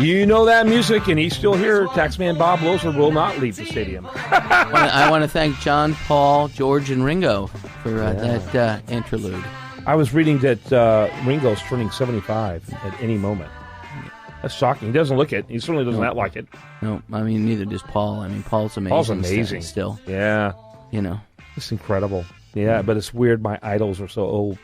You know that music, and he's still here. Taxman Bob Loeser will not leave the stadium. I want to thank John, Paul, George, and Ringo for that interlude. I was reading that Ringo's turning 75 at any moment. That's shocking. He doesn't look it. He certainly doesn't act like it. No, I mean, neither does Paul. I mean, Paul's amazing. Paul's amazing. Still. Yeah. You know. It's incredible. Yeah, but it's weird. My idols are so old.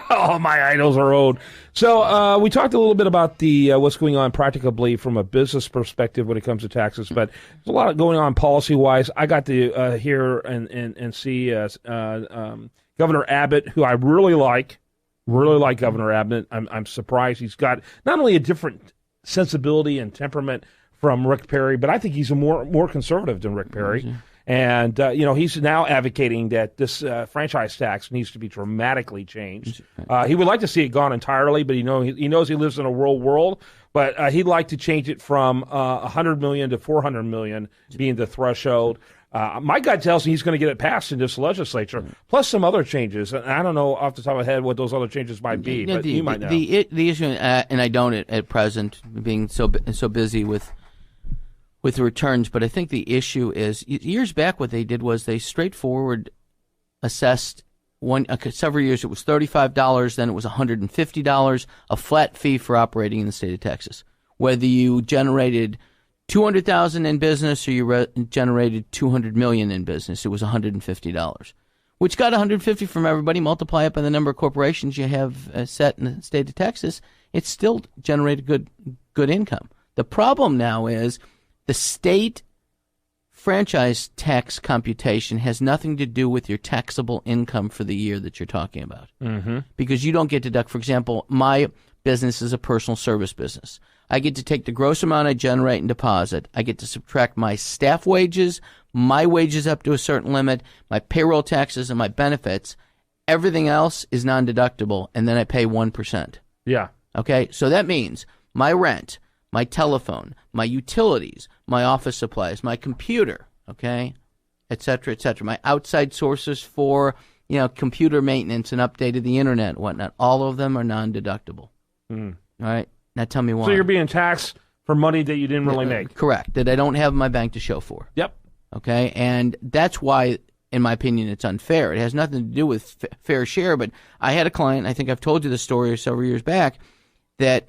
All my idols are old. So we talked a little bit about the what's going on practically from a business perspective when it comes to taxes, but there's a lot going on policy-wise. I got to hear and see Governor Abbott, who I really like Governor Abbott. I'm surprised he's got not only a different sensibility and temperament from Rick Perry, but I think he's a more conservative than Rick Perry. Mm-hmm. And, he's now advocating that this franchise tax needs to be dramatically changed. He would like to see it gone entirely, but he knows he lives in a real world. But he'd like to change it from $100 million to $400 million being the threshold. My gut tells me he's going to get it passed in this legislature, plus some other changes. And I don't know off the top of my head what those other changes might be, but you might know. The issue, and I don't at present, being so busy with the returns, but I think the issue is years back what they did was they straightforward assessed several years it was $35, then it was $150, a flat fee for operating in the state of Texas. Whether you generated $200,000 in business or you generated $200 million in business, it was $150, which got $150 from everybody. Multiply it by the number of corporations you have set in the state of Texas, it still generated good income. The problem now is the state franchise tax computation has nothing to do with your taxable income for the year that you're talking about. Mm-hmm. Because you don't get to deduct, for example, my business is a personal service business. I get to take the gross amount I generate and deposit. I get to subtract my staff wages, my wages up to a certain limit, my payroll taxes, and my benefits. Everything else is non-deductible, and then I pay 1%. Yeah. Okay? So that means my rent, my telephone, my utilities, my office supplies, my computer, okay, et cetera, my outside sources for, computer maintenance and update of the internet and whatnot, all of them are non-deductible. All right? Now tell me why. So you're being taxed for money that you didn't really make. Correct, that I don't have my bank to show for. Yep. Okay, and that's why, in my opinion, it's unfair. It has nothing to do with fair share, but I had a client, I think I've told you the story several years back, that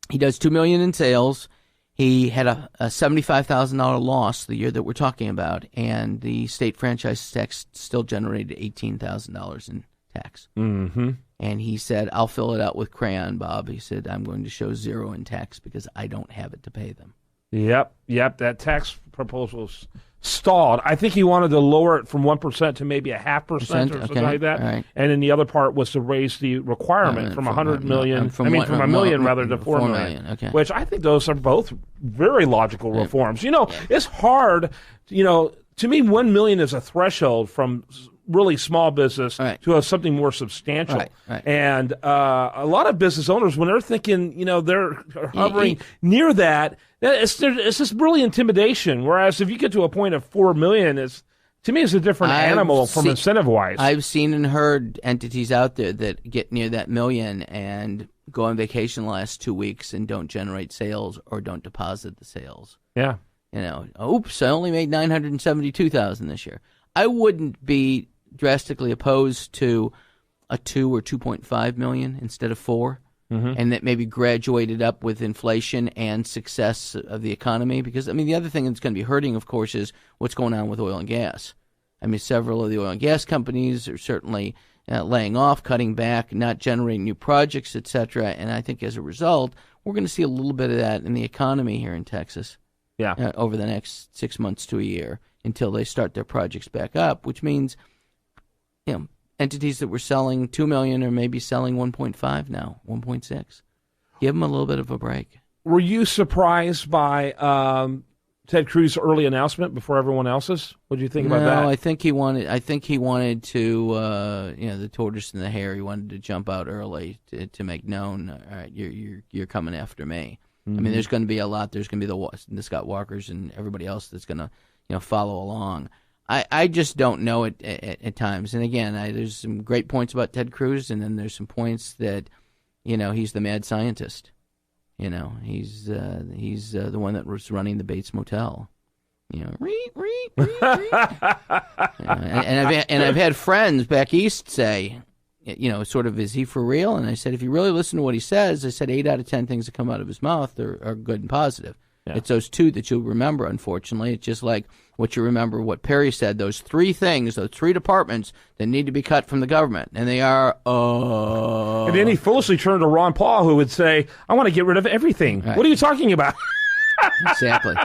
he does $2 million in sales. He had a $75,000 loss the year that we're talking about, and the state franchise tax still generated $18,000 in tax. Mm-hmm. And he said, "I'll fill it out with crayon, Bob." He said, "I'm going to show zero in tax because I don't have it to pay them." Yep. That tax proposal's stalled. I think he wanted to lower it from 1% to maybe 0.5% or something like that. Right. And then the other part was to raise the requirement from $100 million, from $1 million rather to $4 million. Okay. Which I think those are both very logical reforms. It's hard, to me, 1 million is a threshold from really small business to something more substantial. Right. And a lot of business owners, when they're thinking, they're hovering near that, it's just really intimidation. Whereas if you get to a point of 4 million, to me, it's a different animal from incentive-wise. I've seen and heard entities out there that get near that million and go on vacation the last 2 weeks and don't generate sales or don't deposit the sales. Yeah. Oops, I only made $972,000 this year. I wouldn't be drastically opposed to a 2 or 2.5 million instead of 4. Mm-hmm. And that maybe graduated up with inflation and success of the economy. Because, the other thing that's going to be hurting, of course, is what's going on with oil and gas. Several of the oil and gas companies are certainly laying off, cutting back, not generating new projects, et cetera. And I think as a result, we're going to see a little bit of that in the economy here in Texas over the next 6 months to a year until they start their projects back up, which means, entities that were selling $2 million are maybe selling 1.5 now, 1.6. Give them a little bit of a break. Were you surprised by Ted Cruz's early announcement before everyone else's? What do you think about that? No, I think he wanted to, the tortoise and the hare. He wanted to jump out early to make known, all right, you're coming after me. Mm-hmm. There's going to be a lot. There's going to be the Scott Walkers and everybody else that's going to, follow along. I just don't know it at times. And again, there's some great points about Ted Cruz, and then there's some points that, he's the mad scientist. You know, he's the one that was running the Bates Motel. You know, and I've had friends back east say, you know, sort of, is he for real? And I said, if you really listen to what he says, I said 8 out of 10 things that come out of his mouth are good and positive. Yeah. It's those 2 that you'll remember, unfortunately. It's just like what you remember what Perry said, those 3 things, those 3 departments that need to be cut from the government. And they are, And then he foolishly turned to Ron Paul, who would say, I want to get rid of everything. Right. What are you talking about? Exactly.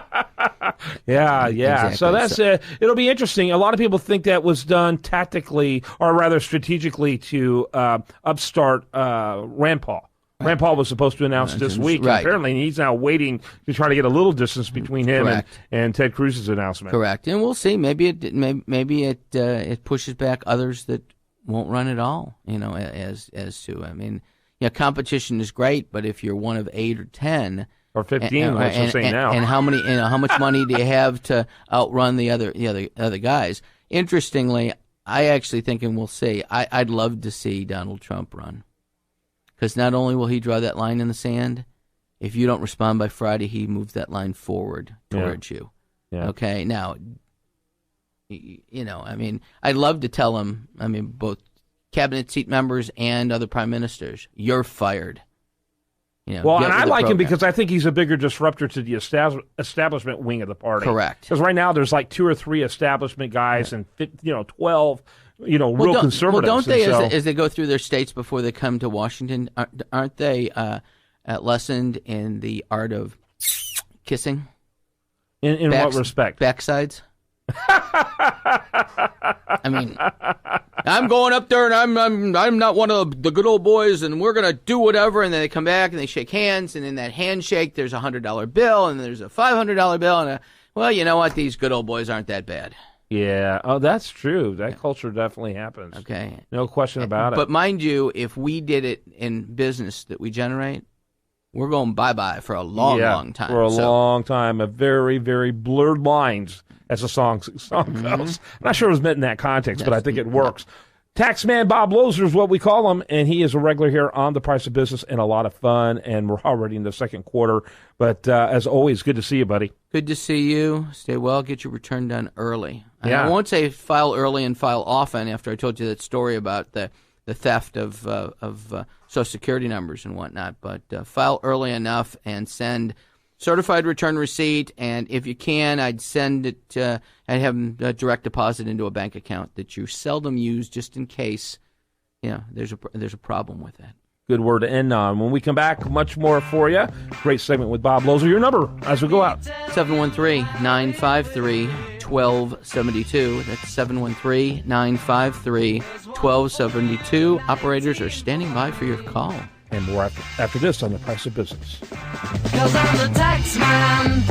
Yeah. Exactly. So that's it'll be interesting. A lot of people think that was done tactically, or rather strategically, to upstart Rand Paul. Right. Rand Paul was supposed to announce this week. Right. And apparently, he's now waiting to try to get a little distance between him and Ted Cruz's announcement. Correct. And we'll see. Maybe it pushes back others that won't run at all. You know, as to, I mean, yeah, competition is great, but if you're one of 8 or 10. Or 15, let's just say now. And how much money do you have to outrun the other guys? Interestingly, I actually think, and we'll see, I'd love to see Donald Trump run. Because not only will he draw that line in the sand, if you don't respond by Friday, he moves that line forward towards you. Yeah. Okay? Now, you know, I mean, I'd love to tell him, I mean, both cabinet seat members and other prime ministers, you're fired. You know, well, and I like him because I think he's a bigger disruptor to the establishment wing of the party. Correct. Because right now there's like 2 or 3 establishment guys and 12, real conservatives. Well, don't they, as they go through their states before they come to Washington, aren't they lessened in the art of kissing? In what respect? Backsides. I mean, I'm going up there and I'm not one of the good old boys and we're going to do whatever, and then they come back and they shake hands, and in that handshake there's a $100 bill and there's a $500 bill, and well, you know what, these good old boys aren't that bad. Yeah, oh, that's true. That culture definitely happens. Okay. No question about it. But mind you, if we did it in business that we generate, we're going bye-bye for a long time. For a long time. A very, very blurred lines, as the song goes. I'm not sure it was meant in that context, but I think it works. Taxman Bob Loeser is what we call him, and he is a regular here on The Price of Business, and a lot of fun, and we're already in the second quarter. But as always, good to see you, buddy. Good to see you. Stay well. Get your return done early. Yeah. I won't say file early and file often after I told you that story about the theft of Social Security numbers and whatnot, but file early enough and send certified return receipt, and if you can, I'd send it and have them direct deposit into a bank account that you seldom use, just in case there's a problem with that. Good word to end on. When we come back, much more for you. Great segment with Bob Loeser. Your number as we go out. 713-953-1272. That's 713-953-1272. Operators are standing by for your call. And more after this on The Price of Business. 'Cause I'm the tax man.